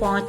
5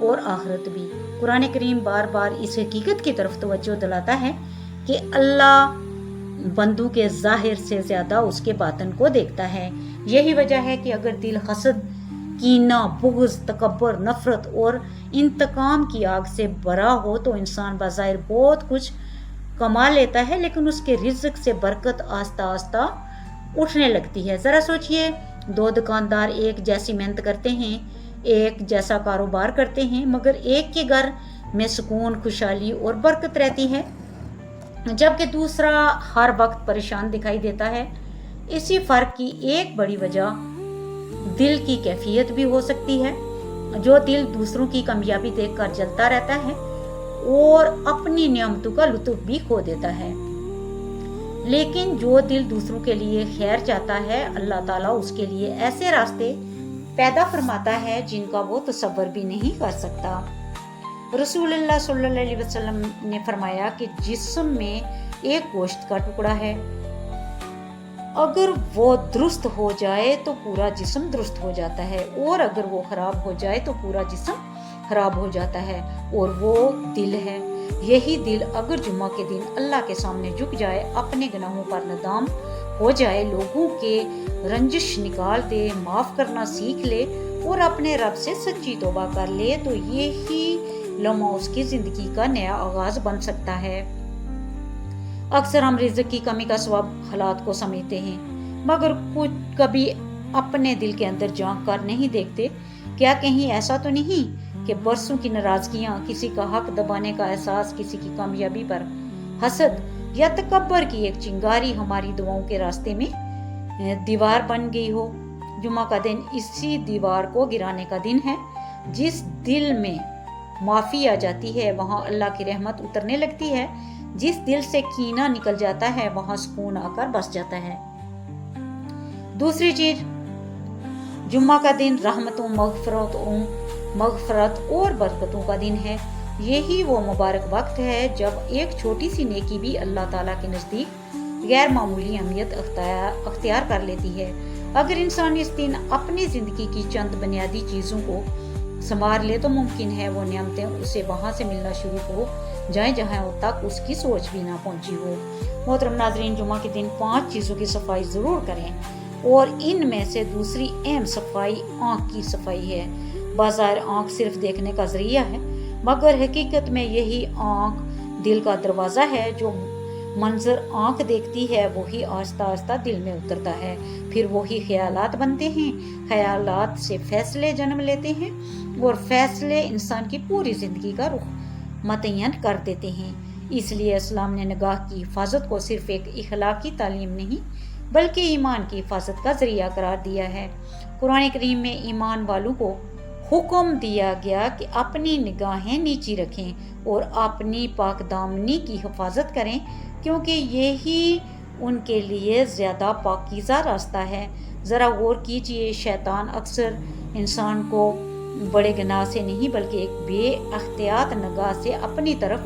اور آخرت بھی۔ قرآن کریم بار بار اس حقیقت کی طرف توجہ دلاتا ہے کہ اللہ بندوں کے ظاہر سے زیادہ اس کے باطن کو دیکھتا ہے۔ یہی وجہ ہے کہ اگر دل حسد، کینہ، بغض، تکبر، نفرت اور انتقام کی آگ سے بھرا ہو تو انسان بظاہر بہت کچھ کما لیتا ہے، لیکن اس کے رزق سے برکت آہستہ آہستہ اٹھنے لگتی ہے۔ ذرا سوچئے، دو دکاندار ایک جیسی محنت کرتے ہیں، ایک جیسا کاروبار کرتے ہیں، مگر ایک کے گھر میں سکون، خوشحالی اور برکت رہتی ہے، جبکہ دوسرا ہر وقت پریشان دکھائی دیتا ہے۔ اسی فرق کی ایک بڑی وجہ دل کی کیفیت بھی ہو سکتی ہے۔ جو دل دوسروں کی کامیابی دیکھ کر جلتا رہتا ہے اور اپنی نعمتوں کا لطف بھی کھو دیتا ہے، لیکن جو دل دوسروں کے لیے خیر چاہتا ہے، اللہ تعالیٰ اس کے لیے ایسے راستے پیدا فرماتا ہے جن کا وہ تصور بھی نہیں کر سکتا۔ رسول اللہ صلی اللہ علیہ وسلم نے فرمایا کہ جسم میں ایک گوشت کا ٹکڑا ہے، اگر وہ درست ہو جائے تو پورا جسم درست ہو جاتا ہے، اور اگر وہ خراب ہو جائے تو پورا جسم خراب ہو جاتا ہے، اور وہ دل ہے۔ یہی دل اگر جمعہ کے دن اللہ کے سامنے جھک جائے، اپنے گناہوں پر ندام ہو جائے، لوگوں کے رنجش نکال دے، معاف کرنا سیکھ لے اور اپنے رب سے سچی توبہ کر لے، تو یہی لمحہ اس کی زندگی کا نیا آغاز بن سکتا ہے۔ اکثر ہم رزق کی کمی کا سبب حالات کو سمجھتے ہیں، مگر کبھی اپنے دل کے اندر جھانک کر نہیں دیکھتے۔ کیا کہیں ایسا تو نہیں کہ برسوں کی ناراضگیاں، کسی کا حق دبانے کا احساس، کسی کی کامیابی پر حسد یا تکبر کی ایک چنگاری ہماری دعاؤں کے راستے میں دیوار بن گئی ہو؟ جمعہ کا دن اسی دیوار کو گرانے کا دن ہے۔ جس دل میں معافی آ جاتی ہے وہاں اللہ کی رحمت اترنے لگتی ہے، جس دل سے کینہ نکل جاتا ہے وہاں سکون آ کر بس جاتا ہے۔ دوسری چیز، جمعہ کا دن رحمتوں، مغفرت اور برکتوں کا دن ہے۔ یہی وہ مبارک وقت ہے جب ایک چھوٹی سی نیکی بھی اللہ تعالیٰ کے نزدیک غیر معمولی اہمیت اختیار کر لیتی ہے۔ اگر انسان اس دن اپنی زندگی کی چند بنیادی چیزوں کو سنوار لے تو ممکن ہے وہ نعمتیں اسے وہاں سے ملنا شروع ہو جائیں جہاں تک اس کی سوچ بھی نہ پہنچی ہو۔ محترم ناظرین، جمعہ کے دن 5 چیزوں کی صفائی ضرور کریں، اور ان میں سے دوسری اہم صفائی آنکھ کی صفائی ہے۔ بظاہر آنکھ صرف دیکھنے کا ذریعہ ہے، مگر حقیقت میں یہی آنکھ دل کا دروازہ ہے۔ جو منظر آنکھ دیکھتی ہے وہی آہستہ آہستہ دل میں اترتا ہے، پھر وہی خیالات بنتے ہیں، خیالات سے فیصلے جنم لیتے ہیں، اور فیصلے انسان کی پوری زندگی کا رخ متعین کر دیتے ہیں۔ اس لیے اسلام نے نگاہ کی حفاظت کو صرف ایک اخلاقی تعلیم نہیں بلکہ ایمان کی حفاظت کا ذریعہ قرار دیا ہے۔ قرآن کریم میں ایمان والوں کو حکم دیا گیا کہ اپنی نگاہیں نیچی رکھیں اور اپنی پاک دامنی کی حفاظت کریں، کیونکہ یہی ان کے لیے زیادہ پاکیزہ راستہ ہے۔ ذرا غور کیجئے، شیطان اکثر انسان کو بڑے گناہ سے نہیں بلکہ ایک بے احتیاط نگاہ سے اپنی طرف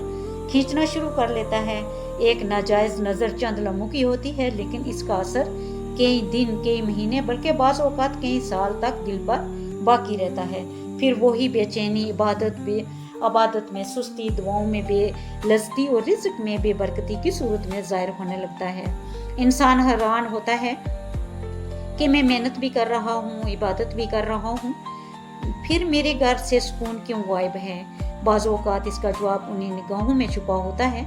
کھینچنا شروع کر لیتا ہے۔ ایک ناجائز نظر چند لمحوں کی ہوتی ہے، لیکن اس کا اثر کئی دن، کئی مہینے، بلکہ بعض اوقات کئی سال تک دل پر باقی رہتا ہے۔ پھر وہی بے چینی، عبادت میں سستی، دعاؤں میں بے لذتی اور رزق میں بے برکتی کی صورت میں ظاہر ہونے لگتا ہے۔ انسان حیران ہوتا ہے کہ میں محنت بھی کر رہا ہوں، عبادت بھی کر رہا ہوں، پھر میرے گھر سے سکون کیوں غائب ہے؟ بعض اوقات اس کا جواب انہیں نگاہوں میں چھپا ہوتا ہے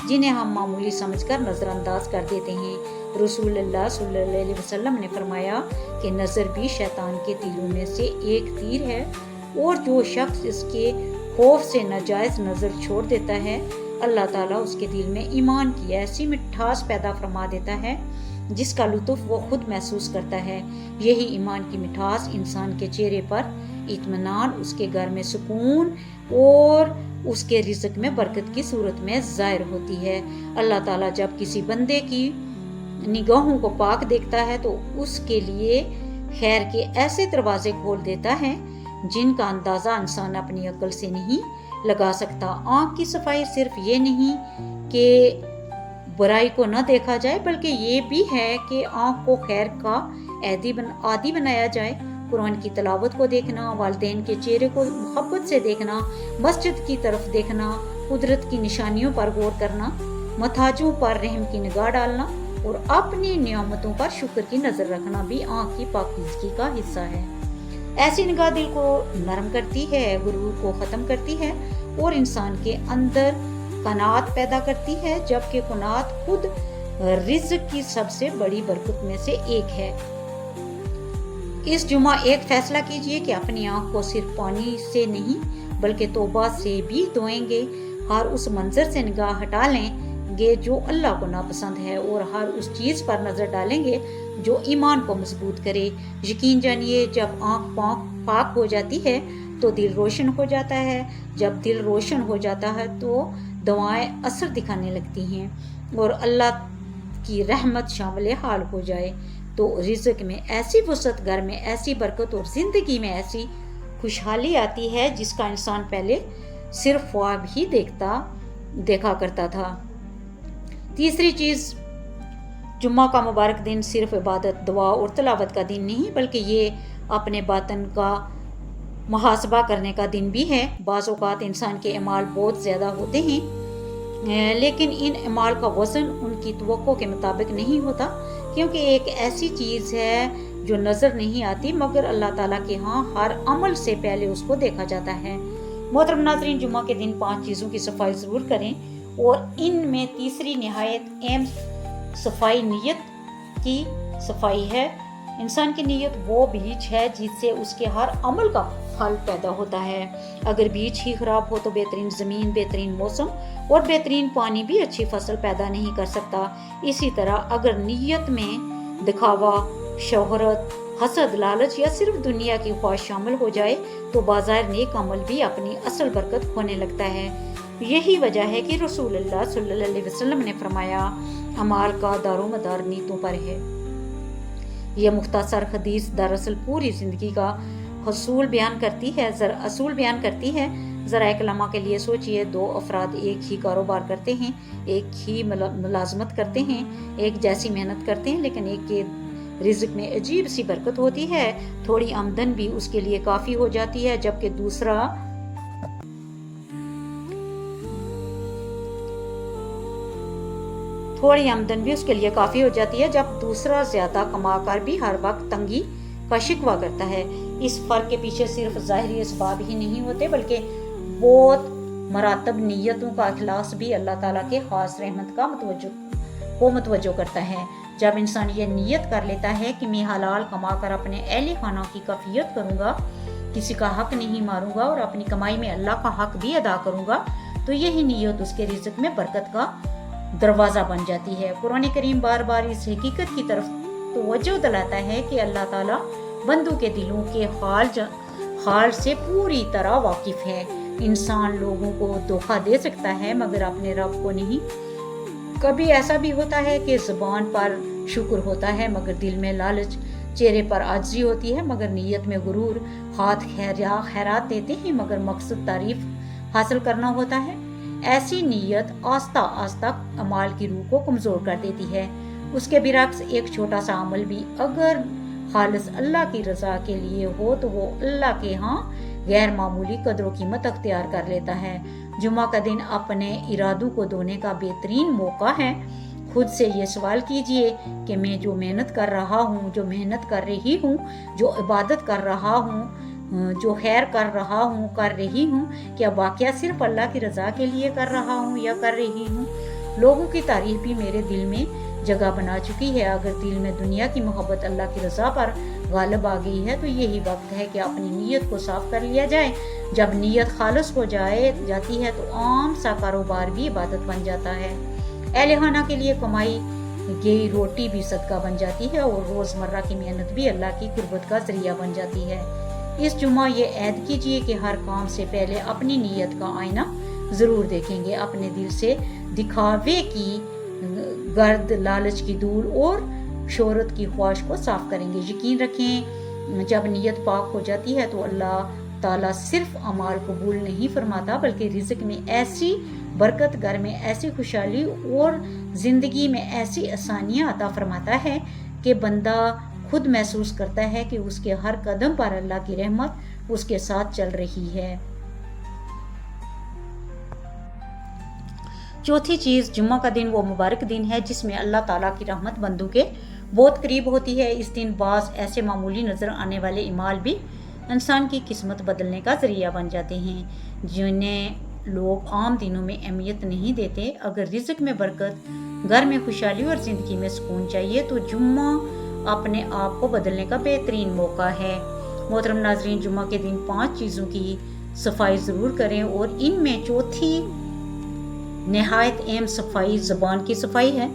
جنہیں ہم معمولی سمجھ کر نظر انداز کر دیتے ہیں۔ رسول اللہ صلی اللہ علیہ وسلم نے فرمایا کہ نظر بھی شیطان کے تیروں میں سے ایک تیر ہے، اور جو شخص اس کے خوف سے ناجائز نظر چھوڑ دیتا ہے، اللہ تعالیٰ اس کے دل میں ایمان کی ایسی مٹھاس پیدا فرما دیتا ہے جس کا لطف وہ خود محسوس کرتا ہے۔ یہی ایمان کی مٹھاس انسان کے چہرے پر اطمینان، اس کے گھر میں سکون اور اس کے رزق میں برکت کی صورت میں ظاہر ہوتی ہے۔ اللہ تعالیٰ جب کسی بندے کی نگاہوں کو پاک دیکھتا ہے تو اس کے لیے خیر کے ایسے دروازے کھول دیتا ہے جن کا اندازہ انسان اپنی عقل سے نہیں لگا سکتا۔ آنکھ کی صفائی صرف یہ نہیں کہ برائی کو نہ دیکھا جائے، بلکہ یہ بھی ہے کہ آنکھ کو خیر کا عادی بنایا جائے۔ قرآن کی تلاوت کو دیکھنا، والدین کے چہرے کو محبت سے دیکھنا، مسجد کی طرف دیکھنا، قدرت کی نشانیوں پر غور کرنا، محتاجوں پر رحم کی نگاہ ڈالنا اور اپنی نعمتوں پر شکر کی نظر رکھنا بھی آنکھ کی پاکیزگی کا حصہ ہے۔ ایسی نگاہ دل کو نرم کرتی ہے، غرور کو ختم کرتی ہے اور انسان کے اندر قناعت پیدا کرتی ہے، جبکہ قناعت خود رزق کی سب سے بڑی برکت میں سے ایک ہے۔ اس جمعہ ایک فیصلہ کیجئے کہ اپنی آنکھ کو صرف پانی سے نہیں بلکہ توبہ سے بھی دھوئیں گے، ہر اس منظر سے نگاہ ہٹا لیں گے جو اللہ کو ناپسند ہے اور ہر اس چیز پر نظر ڈالیں گے جو ایمان کو مضبوط کرے۔ یقین جانیے، جب آنکھ پاک ہو جاتی ہے تو دل روشن ہو جاتا ہے، جب دل روشن ہو جاتا ہے تو دعائیں اثر دکھانے لگتی ہیں اور اللہ کی رحمت شامل حال ہو جائے تو رزق میں ایسی وسعت، گھر میں ایسی برکت اور زندگی میں ایسی خوشحالی آتی ہے جس کا انسان پہلے صرف خواب ہی دیکھا کرتا تھا۔ تیسری چیز، جمعہ کا مبارک دن صرف عبادت، دعا اور تلاوت کا دن نہیں بلکہ یہ اپنے باطن کا محاسبہ کرنے کا دن بھی ہے۔ بعض اوقات انسان کے اعمال بہت زیادہ ہوتے ہیں لیکن ان اعمال کا وزن ان کی توقع کے مطابق نہیں ہوتا، کیونکہ ایک ایسی چیز ہے جو نظر نہیں آتی مگر اللہ تعالیٰ کے ہاں ہر عمل سے پہلے اس کو دیکھا جاتا ہے۔ محترم ناظرین، جمعہ کے دن 5 چیزوں کی صفائی ضرور کریں اور ان میں تیسری نہایت اہم صفائی نیت کی صفائی ہے۔ انسان کی نیت وہ بیج ہے جس سے اس کے ہر عمل کا پھل پیدا ہوتا ہے۔ اگر بیج ہی خراب ہو تو بہترین زمین، بہترین موسم اور بہترین پانی بھی اچھی فصل پیدا نہیں کر سکتا۔ اسی طرح اگر نیت میں دکھاوا، شہرت، حسد، لالچ یا صرف دنیا کی خواہش شامل ہو جائے تو بظاہر نیک عمل بھی اپنی اصل برکت کھونے لگتا ہے۔ یہی وجہ ہے کہ رسول اللہ صلی اللہ علیہ وسلم نے فرمایا، اعمال کا دار و مدار نیتوں پر ہے۔ یہ مختصر حدیث دراصل پوری زندگی کا اصول بیان کرتی ہے۔ ذرا ایک لمحہ کے لیے سوچئے، 2 افراد ایک ہی کاروبار کرتے ہیں، ایک ہی ملازمت کرتے ہیں، ایک جیسی محنت کرتے ہیں، لیکن ایک کے رزق میں عجیب سی برکت ہوتی ہے، تھوڑی آمدن بھی اس کے لیے کافی ہو جاتی ہے، جبکہ دوسرا زیادہ کما کر بھی ہر وقت تنگی کا شکوہ کرتا ہے۔ اس فرق کے پیچھے صرف ظاہری اسباب ہی نہیں ہوتے بلکہ بہت مراتب نیتوں کا اخلاص بھی اللہ تعالیٰ کے خاص رحمت کو متوجہ کرتا ہے۔ جب انسان یہ نیت کر لیتا ہے کہ میں حلال کما کر اپنے اہل خانہ کی کفیت کروں گا، کسی کا حق نہیں ماروں گا اور اپنی کمائی میں اللہ کا حق بھی ادا کروں گا، تو یہی نیت اس کے رزق میں برکت کا دروازہ بن جاتی ہے۔ قرآن کریم بار بار اس حقیقت کی طرف توجہ دلاتا ہے کہ اللہ تعالیٰ بندوں کے دلوں کے حال سے پوری طرح واقف ہے۔ انسان لوگوں کو دھوکہ دے سکتا ہے مگر اپنے رب کو نہیں۔ کبھی ایسا بھی ہوتا ہے کہ زبان پر شکر ہوتا ہے مگر دل میں لالچ، چہرے پر عاجزی ہوتی ہے مگر نیت میں غرور، ہاتھ خیرات دیتے ہیں مگر مقصد تعریف حاصل کرنا ہوتا ہے۔ ایسی نیت آہستہ آہستہ اعمال کی روح کو کمزور کر دیتی ہے۔ اس کے برعکس ایک چھوٹا سا عمل بھی اگر خالص اللہ کی رضا کے لیے ہو تو وہ اللہ کے ہاں غیر معمولی قدر و قیمت اختیار کر لیتا ہے۔ جمعہ کا دن اپنے ارادوں کو دھونے کا بہترین موقع ہے۔ خود سے یہ سوال کیجئے کہ میں جو محنت کر رہا ہوں، جو محنت کر رہی ہوں، جو عبادت کر رہا ہوں، جو خیر کر رہا ہوں، کر رہی ہوں، کیا واقعہ صرف اللہ کی رضا کے لیے کر رہا ہوں یا کر رہی ہوں؟ لوگوں کی تعریف بھی میرے دل میں جگہ بنا چکی ہے۔ اگر دل میں دنیا کی محبت اللہ کی رضا پر غالب آ گئی ہے تو یہی وقت ہے کہ اپنی نیت کو صاف کر لیا جائے۔ جب نیت خالص ہو جاتی ہے تو عام سا کاروبار بھی عبادت بن جاتا ہے۔ اہل خانہ کے لیے کمائی گئی روٹی بھی صدقہ بن جاتی ہے اور روزمرہ کی محنت بھی اللہ کی قربت کا ذریعہ بن جاتی ہے۔ اس جمعہ یہ عہد کیجئے کہ ہر کام سے پہلے اپنی نیت کا آئینہ ضرور دیکھیں گے، اپنے دل سے دکھاوے کی گرد، لالچ کی دھول اور شہرت کی خواہش کو صاف کریں گے۔ یقین رکھیں، جب نیت پاک ہو جاتی ہے تو اللہ تعالیٰ صرف اعمال قبول نہیں فرماتا بلکہ رزق میں ایسی برکت، گھر میں ایسی خوشحالی اور زندگی میں ایسی آسانیاں عطا فرماتا ہے کہ بندہ خود محسوس کرتا ہے کہ اس کے ہر قدم پر اللہ کی رحمت اس کے ساتھ چل رہی ہے۔ چوتھی چیز، جمعہ کا دن وہ مبارک دن ہے جس میں اللہ تعالیٰ کی رحمت بندوں کے بہت قریب ہوتی ہے۔ اس دن بعض ایسے معمولی نظر آنے والے اعمال بھی انسان کی قسمت بدلنے کا ذریعہ بن جاتے ہیں جنہیں لوگ عام دنوں میں اہمیت نہیں دیتے۔ اگر رزق میں برکت، گھر میں خوشحالی اور زندگی میں سکون چاہیے تو جمعہ اپنے آپ کو بدلنے کا بہترین موقع ہے۔ محترم ناظرین، جمعہ کے دن 5 چیزوں کی صفائی ضرور کریں، اور ان میں چوتھی نہایت اہم صفائی زبان کی صفائی ہے۔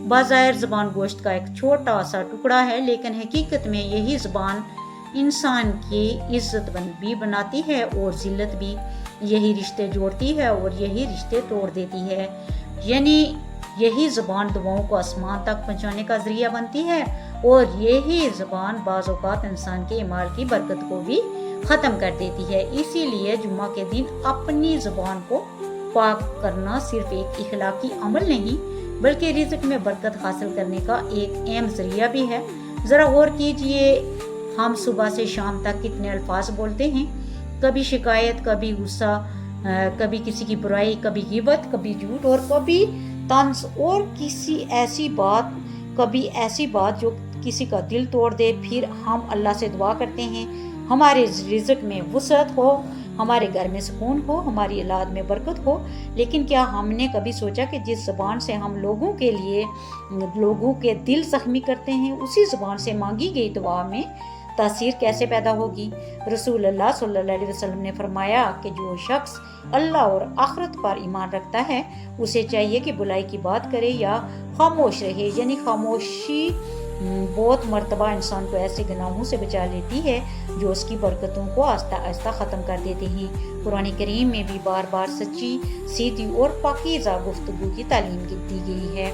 بظاہر زبان گوشت کا ایک چھوٹا سا ٹکڑا ہے، لیکن حقیقت میں یہی زبان انسان کی عزت بھی بناتی ہے اور ذلت بھی۔ یہی رشتے جوڑتی ہے اور یہی رشتے توڑ دیتی ہے۔ یعنی یہی زبان دعاؤں کو آسمان تک پہنچانے کا ذریعہ بنتی ہے، اور یہی زبان بعض اوقات انسان کے اعمال کی برکت کو بھی ختم کر دیتی ہے۔ اسی لیے جمعہ کے دن اپنی زبان کو پاک کرنا صرف ایک اخلاقی عمل نہیں بلکہ رزق میں برکت حاصل کرنے کا ایک اہم ذریعہ بھی ہے۔ ذرا غور کیجئے، ہم صبح سے شام تک کتنے الفاظ بولتے ہیں، کبھی شکایت، کبھی غصہ، کبھی کسی کی برائی، کبھی غیبت، کبھی جھوٹ، اور کبھی طنز، اور کبھی ایسی بات جو کسی کا دل توڑ دے۔ پھر ہم اللہ سے دعا کرتے ہیں ہمارے رزق میں وسعت ہو، ہمارے گھر میں سکون ہو، ہماری اولاد میں برکت ہو۔ لیکن کیا ہم نے کبھی سوچا کہ جس زبان سے ہم لوگوں کے دل زخمی کرتے ہیں، اسی زبان سے مانگی گئی دعا میں تاثیر کیسے پیدا ہوگی؟ رسول اللہ صلی اللہ علیہ وسلم نے فرمایا کہ جو شخص اللہ اور آخرت پر ایمان رکھتا ہے اسے چاہیے کہ بلائی کی بات کرے یا خاموش رہے۔ یعنی خاموشی بہت مرتبہ انسان کو ایسے گناہوں سے بچا لیتی ہے جو اس کی برکتوں کو آہستہ آہستہ ختم کر دیتے ہیں۔ قرآن کریم میں بھی بار بار سچی، سیدھی اور پاکیزہ گفتگو کی تعلیم دی گئی ہے۔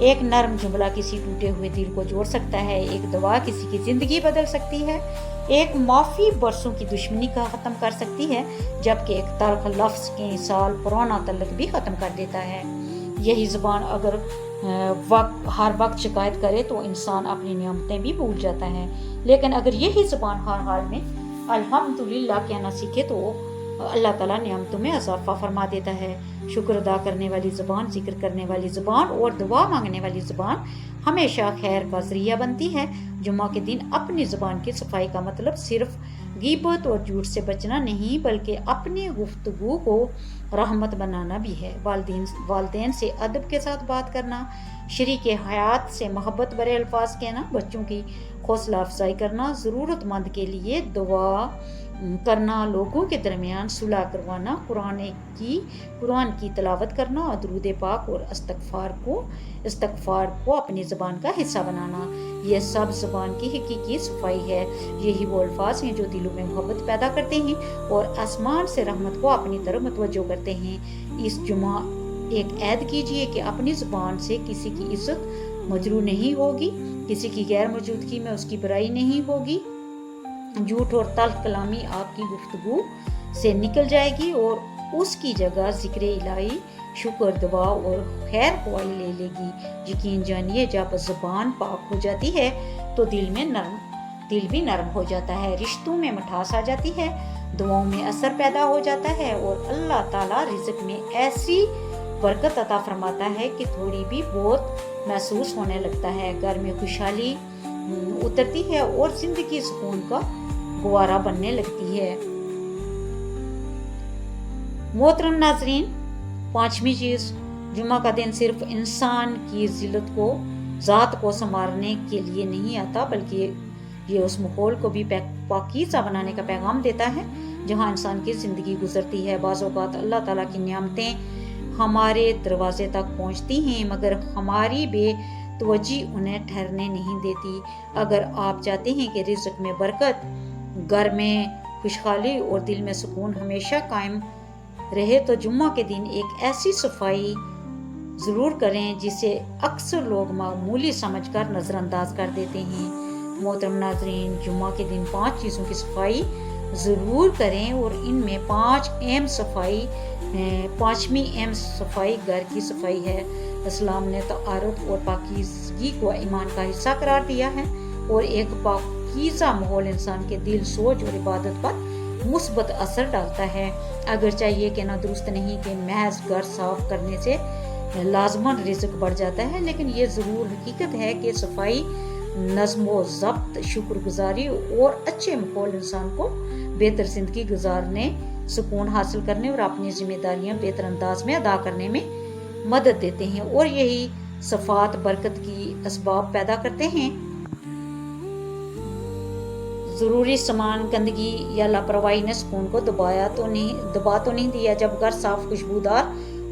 ایک نرم جملہ کسی ٹوٹے ہوئے دل کو جوڑ سکتا ہے، ایک دعا کسی کی زندگی بدل سکتی ہے، ایک معافی برسوں کی دشمنی کا ختم کر سکتی ہے، جبکہ ایک تلخ لفظ کئی سال پرانا تعلق بھی ختم کر دیتا ہے۔ یہی زبان اگر ہر وقت شکایت کرے تو انسان اپنی نعمتیں بھی بھول جاتا ہے، لیکن اگر یہی زبان ہر حال میں الحمدللہ کہنا سیکھے تو اللہ تعالیٰ نعمتوں میں اضافہ فرما دیتا ہے۔ شکر ادا کرنے والی زبان، ذکر کرنے والی زبان اور دعا مانگنے والی زبان ہمیشہ خیر کا ذریعہ بنتی ہے۔ جمعہ کے دن اپنی زبان کی صفائی کا مطلب صرف غیبت اور جھوٹ سے بچنا نہیں بلکہ اپنی گفتگو کو رحمت بنانا بھی ہے۔ والدین سے ادب کے ساتھ بات کرنا، شریک حیات سے محبت بھرے الفاظ کہنا، بچوں کی حوصلہ افزائی کرنا، ضرورت مند کے لیے دعا کرنا، لوگوں کے درمیان صلح کروانا، قرآن کی تلاوت کرنا، درود پاک اور استغفار کو اپنی زبان کا حصہ بنانا، یہ سب زبان کی حقیقی صفائی ہے۔ یہی وہ الفاظ ہیں جو دلوں میں محبت پیدا کرتے ہیں اور آسمان سے رحمت کو اپنی طرف متوجہ کرتے ہیں۔ اس جمعہ ایک عہد کیجئے کہ اپنی زبان سے کسی کی عزت مجروح نہیں ہوگی، کسی کی غیر موجودگی میں اس کی برائی نہیں ہوگی، جھوٹ اور تلخ کلامی آپ کی گفتگو سے نکل جائے گی اور اس کی جگہ ذکر الہی، شکر، دعا اور خیر خواہی لے لے گی۔ یقین جانیے جب زبان پاک ہو جاتی ہے تو دل بھی نرم ہو جاتا ہے، رشتوں میں مٹھاس آ جاتی ہے، دعاؤں میں اثر پیدا ہو جاتا ہے اور اللہ تعالیٰ رزق میں ایسی برکت عطا فرماتا ہے کہ تھوڑی بھی بہت محسوس ہونے لگتا ہے، گھر میں خوشحالی اترتی ہے اور زندگی سکون کا گوارا بننے لگتی ہے۔ محترم ناظرین، 5ویں چیز، جمعہ کا دن صرف انسان کی ذات کو سنوارنے کے لیے نہیں آتا بلکہ یہ اس ماحول کو بھی پاکیزہ بنانے کا پیغام دیتا ہے جہاں انسان کی زندگی گزرتی ہے۔ بعض اوقات اللہ تعالیٰ کی نعمتیں ہمارے دروازے تک پہنچتی ہیں مگر ہماری بے توجہی انہیں ٹھہرنے نہیں دیتی۔ اگر آپ چاہتے ہیں کہ رزق میں برکت، گھر میں خوشحالی اور دل میں سکون ہمیشہ قائم رہے تو جمعہ کے دن ایک ایسی صفائی ضرور کریں جسے اکثر لوگ معمولی سمجھ کر نظر انداز کر دیتے ہیں۔ محترم ناظرین، جمعہ کے دن 5 چیزوں کی صفائی ضرور کریں اور ان میں 5ویں اہم صفائی گھر کی صفائی ہے۔ اسلام نے طہارت اور پاکیزگی کو ایمان کا حصہ قرار دیا ہے، اور ایک پاکیزہ ماحول انسان کے دل، سوچ اور عبادت پر مثبت اثر ڈالتا ہے۔ اگرچہ یہ کہنا درست نہیں کہ محض گھر صاف کرنے سے لازماً رزق بڑھ جاتا ہے، لیکن یہ ضرور حقیقت ہے کہ صفائی، نظم و ضبط، شکر گزاری اور اچھے ماحول انسان کو بہتر زندگی گزارنے، سکون حاصل کرنے اور اپنی ذمہ داریاں بہتر انداز میں ادا کرنے میں مدد دیتے ہیں، اور یہی صفات برکت کی اسباب پیدا کرتے ہیں۔ ضروری سامان، گندگی یا لاپرواہی نے سکون کو دبا تو نہیں دیا۔ جب گھر صاف، خوشبودار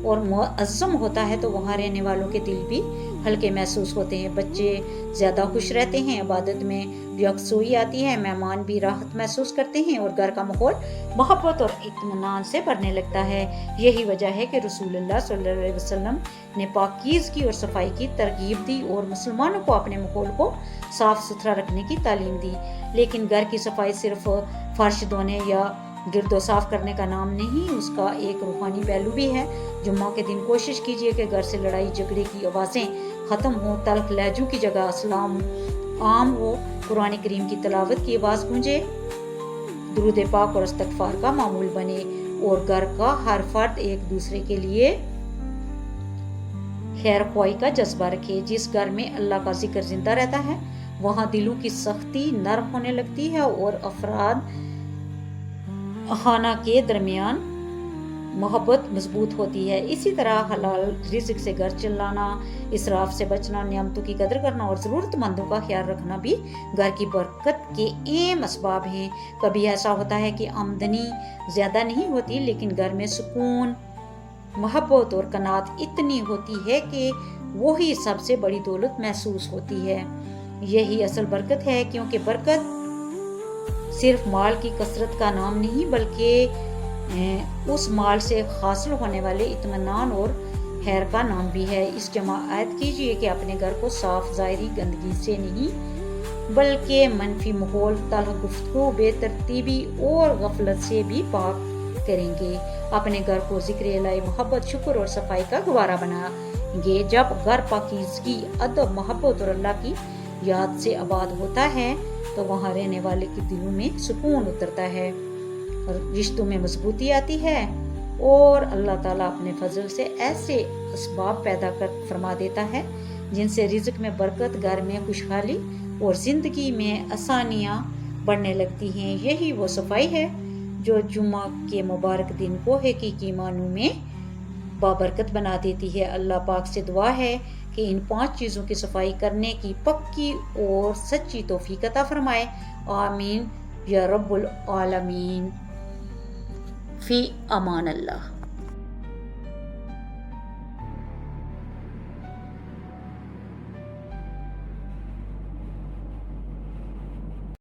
اور منظم ہوتا ہے تو وہاں رہنے والوں کے دل بھی ہلکے محسوس ہوتے ہیں، بچے زیادہ خوش رہتے ہیں، عبادت میں یکسوئی آتی ہے، مہمان بھی راحت محسوس کرتے ہیں، اور گھر کا ماحول محبت اور اطمینان سے بھرنے لگتا ہے۔ یہی وجہ ہے کہ رسول اللہ صلی اللہ علیہ وسلم نے پاکیزگی اور صفائی کی ترغیب دی اور مسلمانوں کو اپنے ماحول کو صاف ستھرا رکھنے کی تعلیم دی۔ لیکن گھر کی صفائی صرف فرش دھونے یا گرد و صاف کرنے کا نام نہیں، اس کا ایک روحانی پہلو بھی ہے۔ جمعہ کے دن کوشش کیجیے کہ گھر سے لڑائی جھگڑے کی آوازیں ختم ہوں، تلخ لہجوں کی جگہ اسلام عام ہو، قرآن کریم کی تلاوت کی آواز گونجے، درود پاک اور استغفار کا معمول بنے، اور گھر کا ہر فرد ایک دوسرے کے لیے خیر خواہی کا جذبہ رکھے۔ جس گھر میں اللہ کا ذکر زندہ رہتا ہے وہاں دلوں کی سختی نرم ہونے لگتی ہے اور افراد خانہ کے درمیان محبت مضبوط ہوتی ہے۔ اسی طرح حلال رزق سے گھر چلانا، اسراف سے بچنا، نعمتوں کی قدر کرنا اور ضرورت مندوں کا خیال رکھنا بھی گھر کی برکت کے اہم اسباب ہیں۔ کبھی ایسا ہوتا ہے کہ آمدنی زیادہ نہیں ہوتی لیکن گھر میں سکون، محبت اور قناعت اتنی ہوتی ہے کہ وہی سب سے بڑی دولت محسوس ہوتی ہے۔ یہی اصل برکت ہے، کیونکہ برکت صرف مال کی کثرت کا نام نہیں بلکہ اس مال سے حاصل ہونے والے اطمینان اور خیر کا نام بھی ہے۔ اس جمع عہد کیجیے کہ اپنے گھر کو صاف ظاہری گندگی سے نہیں بلکہ منفی ماحول، تلخ گفتگو، بے ترتیبی اور غفلت سے بھی پاک کریں گے۔ اپنے گھر کو ذکر الہی، محبت، شکر اور صفائی کا گوارا بنائیں گے۔ جب گھر پاکیزگی، ادب، محبت اور اللہ کی یاد سے آباد ہوتا ہے تو وہاں رہنے والے کے دلوں میں سکون اترتا ہے، رشتوں میں مضبوطی آتی ہے، اور اللہ تعالیٰ اپنے فضل سے ایسے اسباب پیدا فرما دیتا ہے جن سے رزق میں برکت، گھر میں خوشحالی اور زندگی میں آسانیاں بڑھنے لگتی ہیں۔ یہی وہ صفائی ہے جو جمعہ کے مبارک دن کو حقیقی معنوں میں بابرکت بنا دیتی ہے۔ اللہ پاک سے دعا ہے کہ ان 5 چیزوں کی صفائی کرنے کی پکی اور سچی توفیق عطا فرمائے۔ آمین یا رب العالمین۔ فی امان اللہ۔